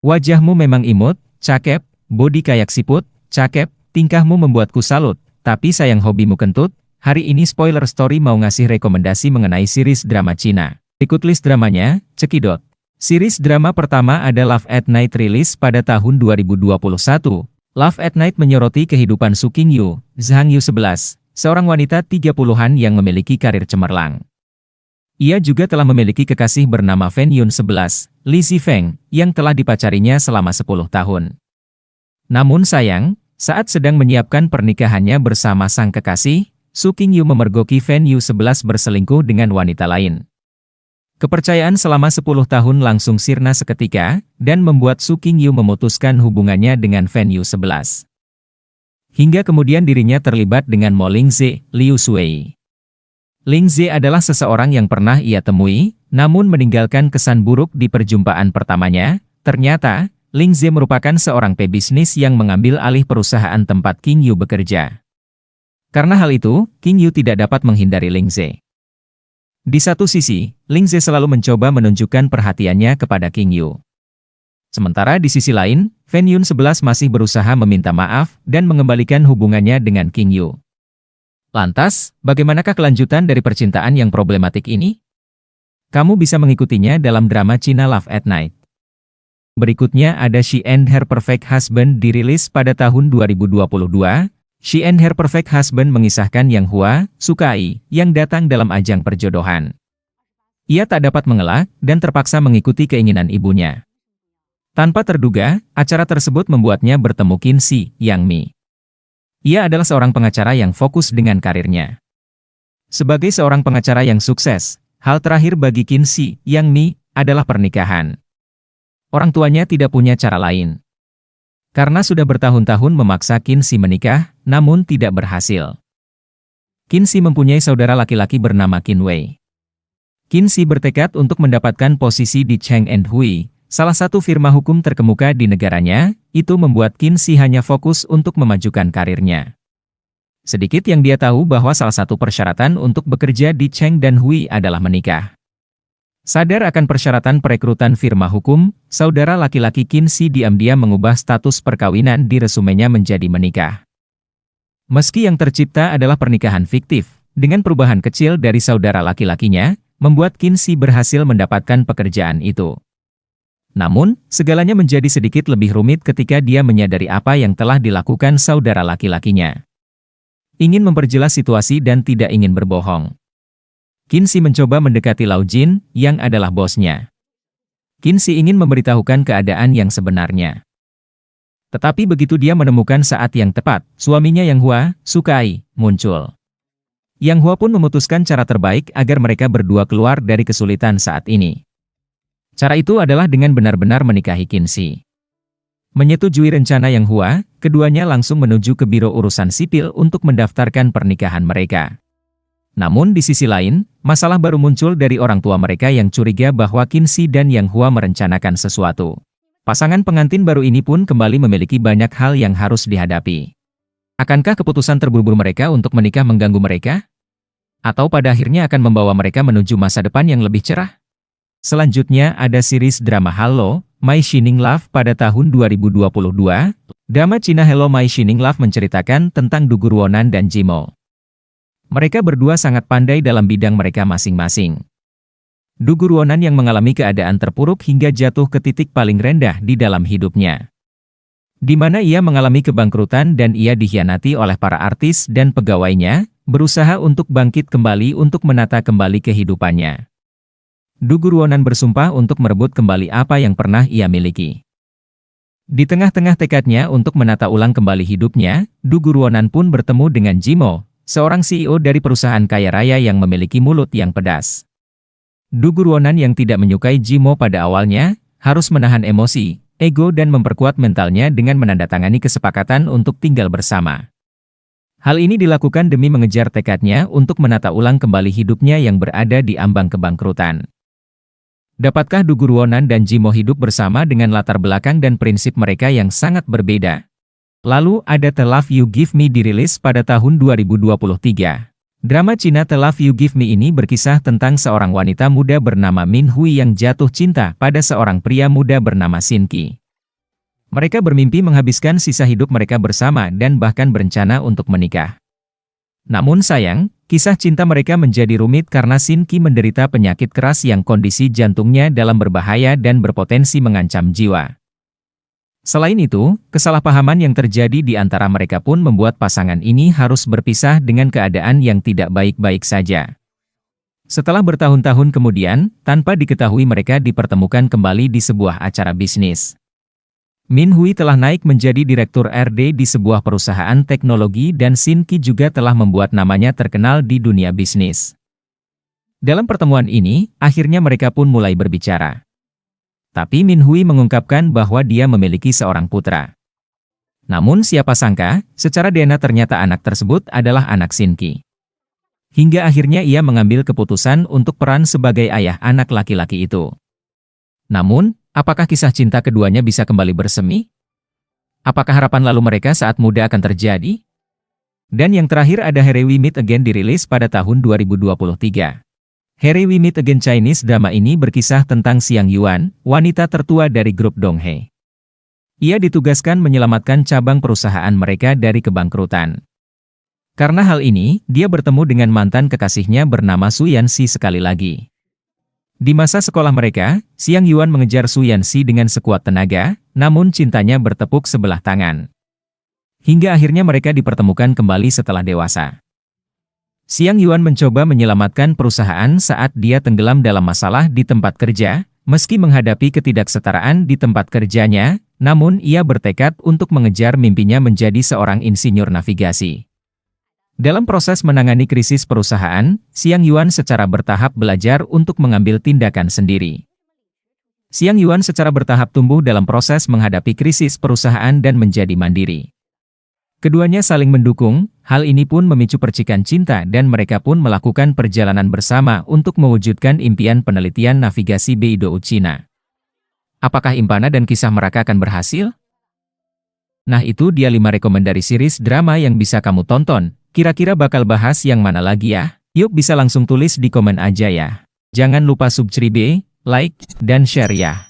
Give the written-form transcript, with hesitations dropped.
Wajahmu memang imut, cakep, bodi kayak siput, cakep, tingkahmu membuatku salut, tapi sayang hobimu kentut. Hari ini Spoiler Story mau ngasih rekomendasi mengenai series drama Cina. Ikut list dramanya, cekidot. Series drama pertama ada Love at Night rilis pada tahun 2021. Love at Night menyoroti kehidupan Su Qingyu, Zhang Yu 11, seorang wanita 30-an yang memiliki karir cemerlang. Ia juga telah memiliki kekasih bernama Fan Yun 11, Li Zifeng, yang telah dipacarinya selama 10 tahun. Namun sayang, saat sedang menyiapkan pernikahannya bersama sang kekasih, Su Qingyu memergoki Fan Yu 11 berselingkuh dengan wanita lain. Kepercayaan selama 10 tahun langsung sirna seketika, dan membuat Su Qingyu memutuskan hubungannya dengan Fan Yu 11. Hingga kemudian dirinya terlibat dengan Mo Lingze, Liu Shui. Lingze adalah seseorang yang pernah ia temui, namun meninggalkan kesan buruk di perjumpaan pertamanya. Ternyata, Lingze merupakan seorang pebisnis yang mengambil alih perusahaan tempat Qingyu bekerja. Karena hal itu, Qingyu tidak dapat menghindari Lingze. Di satu sisi, Lingze selalu mencoba menunjukkan perhatiannya kepada Qingyu. Sementara di sisi lain, Fan Yun 11 masih berusaha meminta maaf dan mengembalikan hubungannya dengan Qingyu. Lantas, bagaimanakah kelanjutan dari percintaan yang problematik ini? Kamu bisa mengikutinya dalam drama Cina Love at Night. Berikutnya ada She and Her Perfect Husband dirilis pada tahun 2022. She and Her Perfect Husband mengisahkan Yang Hua, Sukai, yang datang dalam ajang perjodohan. Ia tak dapat mengelak dan terpaksa mengikuti keinginan ibunya. Tanpa terduga, acara tersebut membuatnya bertemu Qin Si, Yang Mi. Ia adalah seorang pengacara yang fokus dengan karirnya. Sebagai seorang pengacara yang sukses, hal terakhir bagi Qin Si, Yang Mi, adalah pernikahan. Orang tuanya tidak punya cara lain. Karena sudah bertahun-tahun memaksa Qin Si menikah, namun tidak berhasil. Qin Si mempunyai saudara laki-laki bernama Qin Wei. Qin Si bertekad untuk mendapatkan posisi di Cheng and Hui, salah satu firma hukum terkemuka di negaranya. Itu membuat Qin Si hanya fokus untuk memajukan karirnya. Sedikit yang dia tahu bahwa salah satu persyaratan untuk bekerja di Cheng dan Hui adalah menikah. Sadar akan persyaratan perekrutan firma hukum, saudara laki-laki Qin Si diam-diam mengubah status perkawinan di resumenya menjadi menikah. Meski yang tercipta adalah pernikahan fiktif, dengan perubahan kecil dari saudara laki-lakinya, membuat Qin Si berhasil mendapatkan pekerjaan itu. Namun, segalanya menjadi sedikit lebih rumit ketika dia menyadari apa yang telah dilakukan saudara laki-lakinya. Ingin memperjelas situasi dan tidak ingin berbohong. Qin Si mencoba mendekati Lao Jin, yang adalah bosnya. Qin Si ingin memberitahukan keadaan yang sebenarnya. Tetapi begitu dia menemukan saat yang tepat, suaminya Yang Hua, Sukai, muncul. Yang Hua pun memutuskan cara terbaik agar mereka berdua keluar dari kesulitan saat ini. Cara itu adalah dengan benar-benar menikahi Qin Si. Menyetujui rencana Yang Hua, keduanya langsung menuju ke Biro Urusan Sipil untuk mendaftarkan pernikahan mereka. Namun di sisi lain, masalah baru muncul dari orang tua mereka yang curiga bahwa Qin Si dan Yang Hua merencanakan sesuatu. Pasangan pengantin baru ini pun kembali memiliki banyak hal yang harus dihadapi. Akankah keputusan terburu-buru mereka untuk menikah mengganggu mereka? Atau pada akhirnya akan membawa mereka menuju masa depan yang lebih cerah? Selanjutnya ada series drama Hello, My Shining Love pada tahun 2022. Drama Cina Hello My Shining Love menceritakan tentang Du Guruonan dan Jimo. Mereka berdua sangat pandai dalam bidang mereka masing-masing. Du Guruonan yang mengalami keadaan terpuruk hingga jatuh ke titik paling rendah di dalam hidupnya. Di mana ia mengalami kebangkrutan dan ia dikhianati oleh para artis dan pegawainya, berusaha untuk bangkit kembali untuk menata kembali kehidupannya. Du Guruonan bersumpah untuk merebut kembali apa yang pernah ia miliki. Di tengah-tengah tekadnya untuk menata ulang kembali hidupnya, Du Guruonan pun bertemu dengan Jimo, seorang CEO dari perusahaan kaya raya yang memiliki mulut yang pedas. Du Guruonan yang tidak menyukai Jimo pada awalnya, harus menahan emosi, ego dan memperkuat mentalnya dengan menandatangani kesepakatan untuk tinggal bersama. Hal ini dilakukan demi mengejar tekadnya untuk menata ulang kembali hidupnya yang berada di ambang kebangkrutan. Dapatkah Du Guruonan dan Jimo hidup bersama dengan latar belakang dan prinsip mereka yang sangat berbeda? Lalu ada The Love You Give Me dirilis pada tahun 2023. Drama Cina The Love You Give Me ini berkisah tentang seorang wanita muda bernama Min Hui yang jatuh cinta pada seorang pria muda bernama Xin Qi. Mereka bermimpi menghabiskan sisa hidup mereka bersama dan bahkan berencana untuk menikah. Namun sayang, kisah cinta mereka menjadi rumit karena Shin Ki menderita penyakit keras yang kondisi jantungnya dalam berbahaya dan berpotensi mengancam jiwa. Selain itu, kesalahpahaman yang terjadi di antara mereka pun membuat pasangan ini harus berpisah dengan keadaan yang tidak baik-baik saja. Setelah bertahun-tahun kemudian, tanpa diketahui mereka dipertemukan kembali di sebuah acara bisnis. Min Hui telah naik menjadi direktur R&D di sebuah perusahaan teknologi dan Shin Ki juga telah membuat namanya terkenal di dunia bisnis. Dalam pertemuan ini, akhirnya mereka pun mulai berbicara. Tapi Min Hui mengungkapkan bahwa dia memiliki seorang putra. Namun siapa sangka, secara DNA ternyata anak tersebut adalah anak Shin Ki. Hingga akhirnya ia mengambil keputusan untuk peran sebagai ayah anak laki-laki itu. Namun, apakah kisah cinta keduanya bisa kembali bersemi? Apakah harapan lalu mereka saat muda akan terjadi? Dan yang terakhir ada Here We Meet Again dirilis pada tahun 2023. Here We Meet Again Chinese drama ini berkisah tentang Xiang Yuan, wanita tertua dari grup Donghae. Ia ditugaskan menyelamatkan cabang perusahaan mereka dari kebangkrutan. Karena hal ini, dia bertemu dengan mantan kekasihnya bernama Su Yanxi sekali lagi. Di masa sekolah mereka, Xiang Yuan mengejar Su Yanxi dengan sekuat tenaga, namun cintanya bertepuk sebelah tangan. Hingga akhirnya mereka dipertemukan kembali setelah dewasa. Xiang Yuan mencoba menyelamatkan perusahaan saat dia tenggelam dalam masalah di tempat kerja, meski menghadapi ketidaksetaraan di tempat kerjanya, namun ia bertekad untuk mengejar mimpinya menjadi seorang insinyur navigasi. Dalam proses menangani krisis perusahaan, Xiang Yuan secara bertahap belajar untuk mengambil tindakan sendiri. Xiang Yuan secara bertahap tumbuh dalam proses menghadapi krisis perusahaan dan menjadi mandiri. Keduanya saling mendukung, hal ini pun memicu percikan cinta dan mereka pun melakukan perjalanan bersama untuk mewujudkan impian penelitian navigasi Beidou Cina. Apakah Impana dan kisah mereka akan berhasil? Nah itu dia 5 rekomendasi series drama yang bisa kamu tonton. Kira-kira bakal bahas yang mana lagi ya? Yuk bisa langsung tulis di komen aja ya. Jangan lupa subscribe, like, dan share ya.